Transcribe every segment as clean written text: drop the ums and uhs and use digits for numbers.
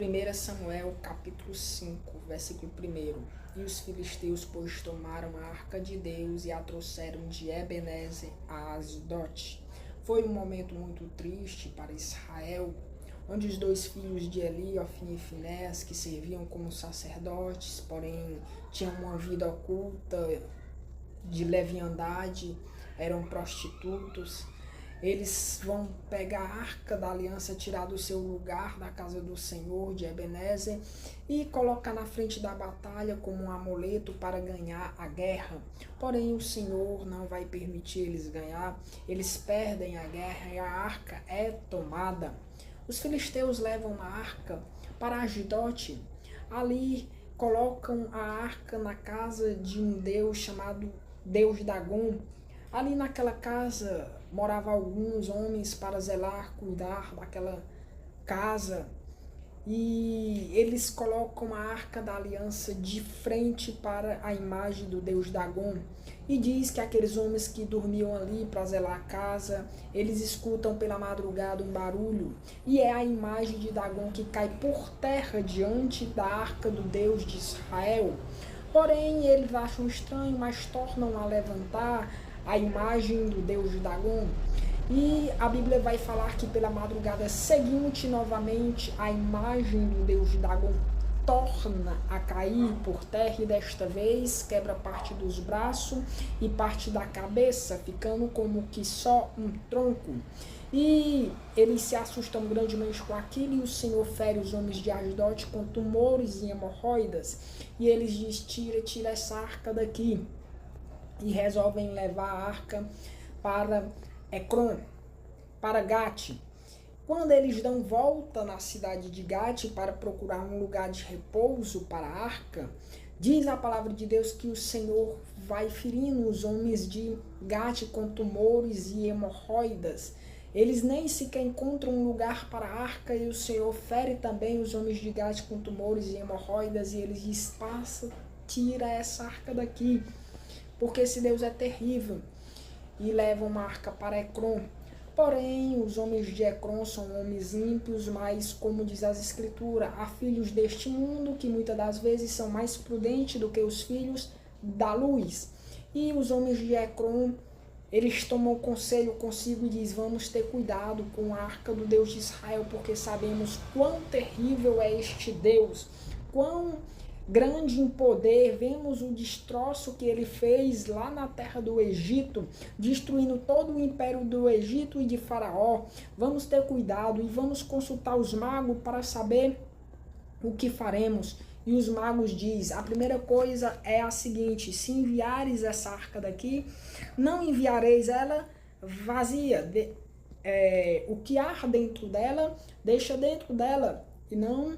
1 Samuel, capítulo 5, versículo 1. E os filisteus, pois, tomaram a arca de Deus e a trouxeram de Ebenezer a Asdote. Foi um momento muito triste para Israel, onde os dois filhos de Eli, Ofni e Finéias, que serviam como sacerdotes, porém tinham uma vida oculta de leviandade, eram prostitutos. Eles vão pegar a arca da aliança, tirar do seu lugar da casa do Senhor de Ebenezer e colocar na frente da batalha como um amuleto para ganhar a guerra. Porém, o Senhor não vai permitir eles ganhar. Eles perdem a guerra e a arca é tomada. Os filisteus levam a arca para Asdote. Ali colocam a arca na casa de um deus chamado Deus Dagon. Ali naquela casa moravam alguns homens para zelar, cuidar daquela casa. E eles colocam a arca da aliança de frente para a imagem do Deus Dagon. E diz que aqueles homens que dormiam ali para zelar a casa, eles escutam pela madrugada um barulho. E é a imagem de Dagon que cai por terra diante da arca do Deus de Israel. Porém, eles acham estranho, mas tornam a levantar a imagem do Deus de Dagon. E a Bíblia vai falar que pela madrugada seguinte, novamente, a imagem do Deus de Dagon torna a cair por terra e desta vez quebra parte dos braços e parte da cabeça, ficando como que só um tronco. E eles se assustam grandemente com aquilo e o Senhor fere os homens de Asdote com tumores e hemorroidas. E eles dizem, tira essa arca daqui. E resolvem levar a arca para Ecrom, para Gate. Quando eles dão volta na cidade de Gate para procurar um lugar de repouso para a arca, diz a palavra de Deus que o Senhor vai ferindo os homens de Gate com tumores e hemorroidas. Eles nem sequer encontram um lugar para a arca e o Senhor fere também os homens de Gate com tumores e hemorroidas e eles diz, passa, tira essa arca daqui, porque esse Deus é terrível. E levam uma arca para Ecrom. Porém, os homens de Ecrom são homens ímpios, mas, como diz as Escrituras, há filhos deste mundo que muitas das vezes são mais prudentes do que os filhos da luz. E os homens de Ecrom, eles tomam conselho consigo e dizem, vamos ter cuidado com a arca do Deus de Israel, porque sabemos quão terrível é este Deus, quão grande em poder. Vemos o destroço que ele fez lá na terra do Egito, destruindo todo o império do Egito e de Faraó. Vamos ter cuidado e vamos consultar os magos para saber o que faremos. E os magos dizem, a primeira coisa é a seguinte, se enviares essa arca daqui, não enviareis ela vazia. O que há dentro dela, deixa dentro dela e não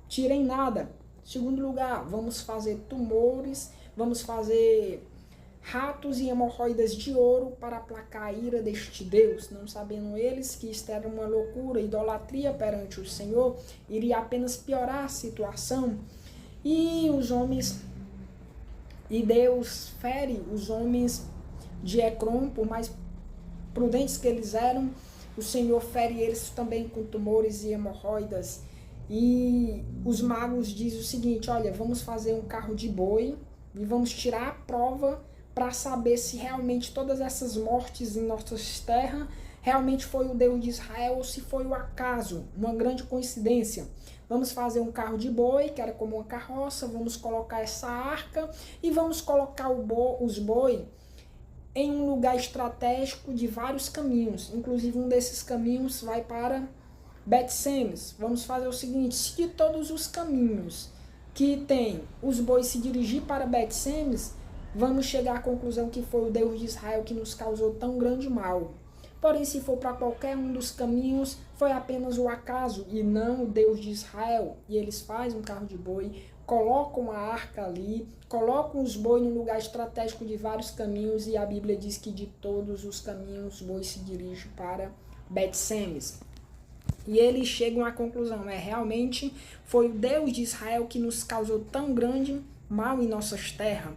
tirem nada. Segundo lugar, vamos fazer tumores, vamos fazer ratos e hemorroidas de ouro para aplacar a ira deste Deus, não sabendo eles que isto era uma loucura, idolatria perante o Senhor, iria apenas piorar a situação. E os homens, e Deus fere os homens de Ecrom, por mais prudentes que eles eram, o Senhor fere eles também com tumores e hemorroidas. E os magos dizem o seguinte, olha, vamos fazer um carro de boi e vamos tirar a prova para saber se realmente todas essas mortes em nossas terras realmente foi o Deus de Israel ou se foi o acaso, uma grande coincidência. Vamos fazer um carro de boi, que era como uma carroça, vamos colocar essa arca e vamos colocar os boi em um lugar estratégico de vários caminhos. Inclusive um desses caminhos vai para Bet-Semes. Vamos fazer o seguinte, se de todos os caminhos que tem os bois se dirigir para Bet-Semes, vamos chegar à conclusão que foi o Deus de Israel que nos causou tão grande mal. Porém, se for para qualquer um dos caminhos, foi apenas o acaso e não o Deus de Israel. E eles fazem um carro de boi, colocam a arca ali, colocam os bois num lugar estratégico de vários caminhos e a Bíblia diz que de todos os caminhos os bois se dirigem para Bet-Semes. E eles chegam à conclusão, realmente foi o Deus de Israel que nos causou tão grande mal em nossas terras,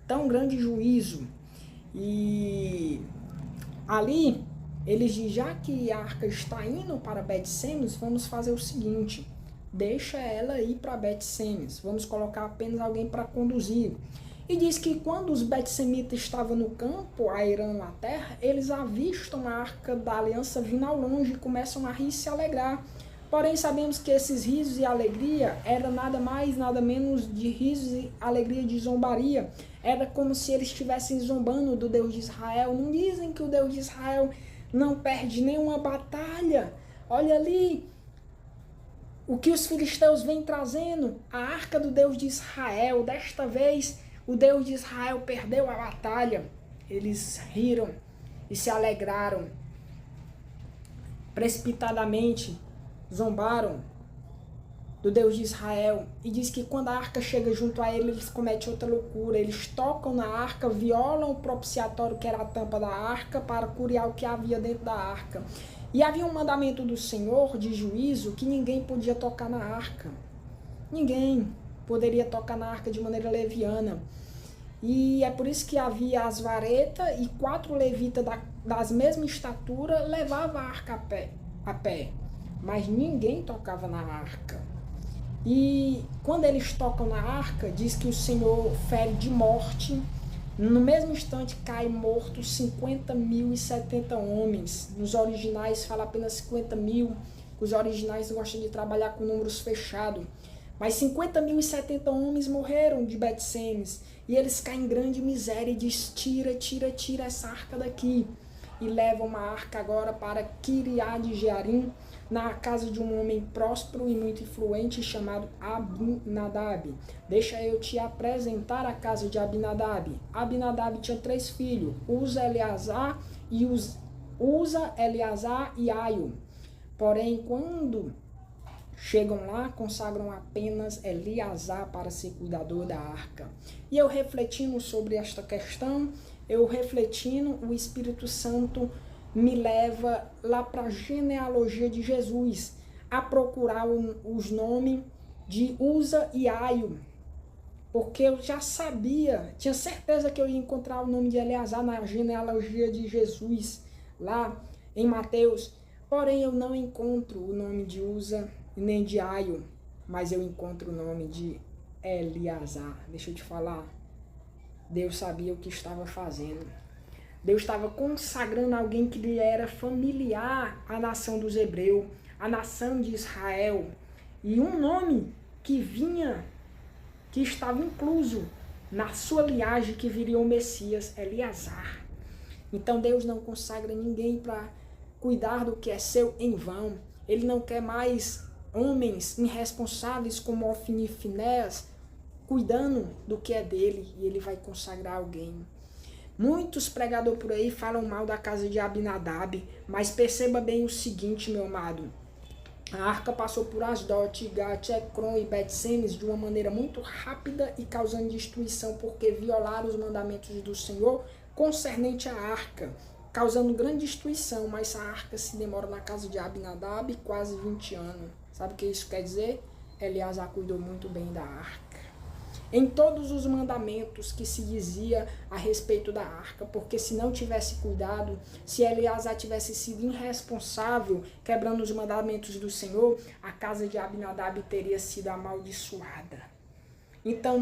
tão grande juízo. E ali eles dizem, já que a arca está indo para Bet-Semes, vamos fazer o seguinte, deixa ela ir para Bet-Semes, vamos colocar apenas alguém para conduzir. E diz que quando os Bet-Semitas estavam no campo, airando a terra, eles avistam a arca da aliança vindo ao longe e começam a rir e se alegrar. Porém, sabemos que esses risos e alegria era nada mais, nada menos de risos e alegria de zombaria. Era como se eles estivessem zombando do Deus de Israel. Não dizem que o Deus de Israel não perde nenhuma batalha. Olha ali o que os filisteus vêm trazendo. A arca do Deus de Israel. Desta vez, o Deus de Israel perdeu a batalha. Eles riram e se alegraram. Precipitadamente, zombaram do Deus de Israel. E diz que quando a arca chega junto a ele, eles cometem outra loucura. Eles tocam na arca, violam o propiciatório, que era a tampa da arca, para curiar o que havia dentro da arca. E havia um mandamento do Senhor de juízo que ninguém podia tocar na arca. Ninguém poderia tocar na arca de maneira leviana. E é por isso que havia as varetas e 4 levitas das mesmas estaturas levavam a arca a pé. Mas ninguém tocava na arca. E quando eles tocam na arca, diz que o Senhor fere de morte. No mesmo instante cai morto 50.070 homens. Nos originais fala apenas 50.000. Os originais gostam de trabalhar com números fechados. Mas 50.070 homens morreram de Bet-Semes. E eles caem em grande miséria e diz: tira essa arca daqui. E levam uma arca agora para Kiriat Jearim, na casa de um homem próspero e muito influente chamado Abinadab. Deixa eu te apresentar a casa de Abinadab. Abinadab tinha 3 filhos, Uza, Eleazar e Aio. Porém, quando chegam lá, consagram apenas Eleazar para ser cuidador da arca. E eu refletindo sobre esta questão, o Espírito Santo me leva lá para a genealogia de Jesus, a procurar os nomes de Uza e Aio, porque eu já sabia, tinha certeza que eu ia encontrar o nome de Eleazar na genealogia de Jesus, lá em Mateus, porém eu não encontro o nome de Uza nem de Aio, mas eu encontro o nome de Eleazar. Deixa eu te falar, Deus sabia o que estava fazendo. Deus estava consagrando alguém que lhe era familiar à nação dos hebreus, à nação de Israel. E um nome que vinha, que estava incluso na sua linhagem, que viria o Messias, Eleazar. Então Deus não consagra ninguém para cuidar do que é seu em vão. Ele não quer mais homens irresponsáveis como Ofni e Finéas cuidando do que é dele, e ele vai consagrar alguém. Muitos pregadores por aí falam mal da casa de Abinadab, mas perceba bem o seguinte, meu amado. A arca passou por Asdod, Gat, Ekron e Bet-Semes de uma maneira muito rápida e causando destruição, porque violaram os mandamentos do Senhor concernente à arca, causando grande destruição. Mas a arca se demora na casa de Abinadab quase 20 anos. Sabe o que isso quer dizer? Eleazar cuidou muito bem da arca. Em todos os mandamentos que se dizia a respeito da arca, porque se não tivesse cuidado, se Eleazar tivesse sido irresponsável, quebrando os mandamentos do Senhor, a casa de Abinadab teria sido amaldiçoada. Então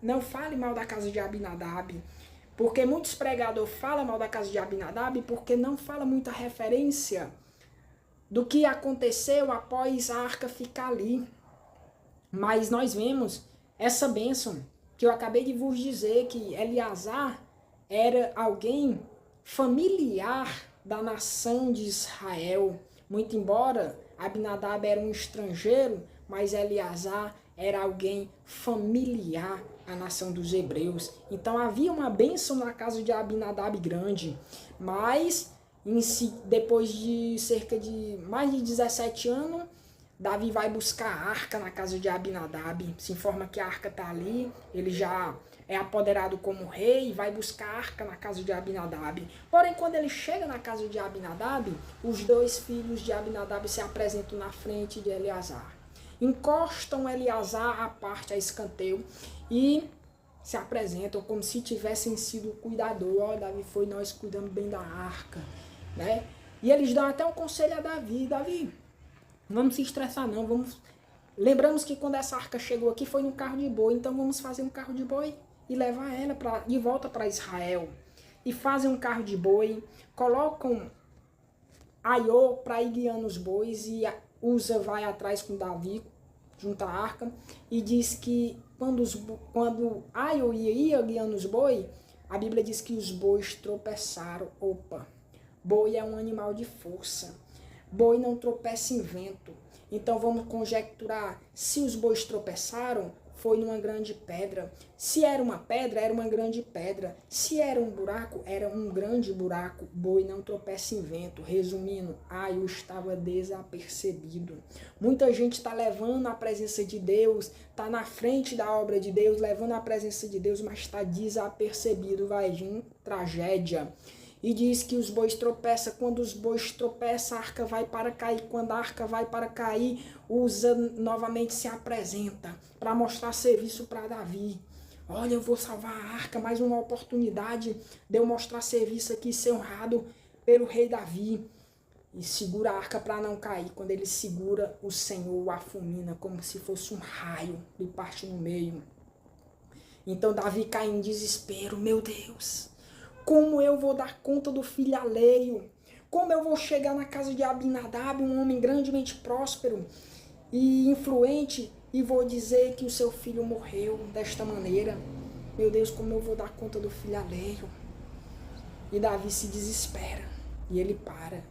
não fale mal da casa de Abinadab, porque muitos pregadores falam mal da casa de Abinadab porque não fala muita referência do que aconteceu após a arca ficar ali. Mas nós vemos essa bênção que eu acabei de vos dizer, que Eleazar era alguém familiar da nação de Israel. Muito embora Abinadab era um estrangeiro, mas Eleazar era alguém familiar à nação dos hebreus. Então havia uma bênção na casa de Abinadab grande. Mas depois de cerca de mais de 17 anos, Davi vai buscar a arca na casa de Abinadab, se informa que a arca está ali, ele já é apoderado como rei e vai buscar a arca na casa de Abinadab. Porém, quando ele chega na casa de Abinadab, os 2 filhos de Abinadab se apresentam na frente de Eleazar. Encostam Eleazar à parte, a escanteio, e se apresentam como se tivessem sido o cuidador. Ó, Davi foi, nós cuidamos bem da arca, né? E eles dão até um conselho a Davi: Davi, não vamos se estressar não, vamos Lembramos que quando essa arca chegou aqui foi num carro de boi, então vamos fazer um carro de boi e levar ela de volta para Israel. E fazem um carro de boi, colocam Aiô para ir guiando os bois e Uza vai atrás com Davi, junto à arca, e diz que quando Aiô ia guiando os bois, a Bíblia diz que os bois tropeçaram. Opa, boi é um animal de força, boi não tropeça em vento. Então vamos conjecturar, se os bois tropeçaram, foi numa grande pedra. Se era uma pedra, era uma grande pedra. Se era um buraco, era um grande buraco. Boi não tropeça em vento. Resumindo, Aiô estava desapercebido. Muita gente está levando a presença de Deus, está na frente da obra de Deus, levando a presença de Deus, mas está desapercebido. Vai vir tragédia. E diz que os bois tropeçam. Quando os bois tropeçam, a arca vai para cair. Quando a arca vai para cair, Uza novamente se apresenta para mostrar serviço para Davi. Olha, eu vou salvar a arca, mais uma oportunidade de eu mostrar serviço aqui, ser honrado pelo rei Davi. E segura a arca para não cair. Quando ele segura, o Senhor a fulmina como se fosse um raio, lhe parte no meio. Então Davi cai em desespero. Meu Deus, como eu vou dar conta do filho alheio? Como eu vou chegar na casa de Abinadab, um homem grandemente próspero e influente, e vou dizer que o seu filho morreu desta maneira? Meu Deus, como eu vou dar conta do filho alheio? E Davi se desespera, e ele para,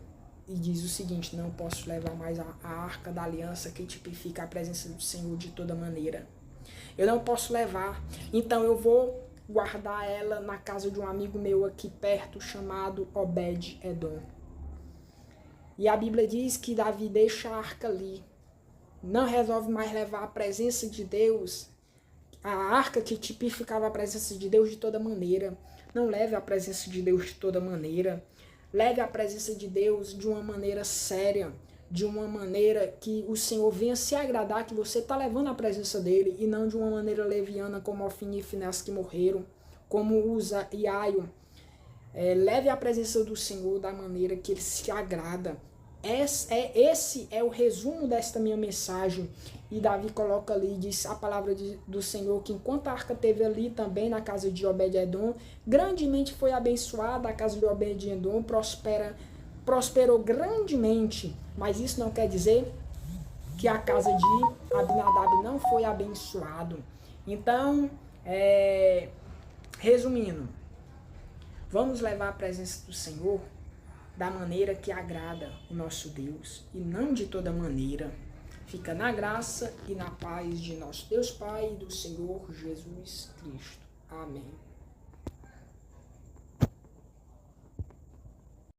e diz o seguinte: não posso levar mais a arca da aliança que tipifica a presença do Senhor de toda maneira. Eu não posso levar, então eu vou guardar ela na casa de um amigo meu aqui perto, chamado Obed-Edom. E a Bíblia diz que Davi deixa a arca ali. Não resolve mais levar a presença de Deus, a arca que tipificava a presença de Deus de toda maneira. Não leve a presença de Deus de toda maneira. Leve a presença de Deus de uma maneira séria, de uma maneira que o Senhor venha se agradar que você está levando a presença dele, e não de uma maneira leviana como Ofni e Finéias que morreram, como Uza e Aiô. Leve a presença do Senhor da maneira que ele se agrada. Esse é o resumo desta minha mensagem. E Davi coloca ali, diz a palavra do Senhor, que enquanto a arca esteve ali também na casa de Obed-Edom, grandemente foi abençoada a casa de Obed-Edom, prosperou grandemente. Mas isso não quer dizer que a casa de Abinadab não foi abençoado. Então, resumindo, vamos levar a presença do Senhor da maneira que agrada o nosso Deus, e não de toda maneira. Fica na graça e na paz de nosso Deus Pai e do Senhor Jesus Cristo. Amém.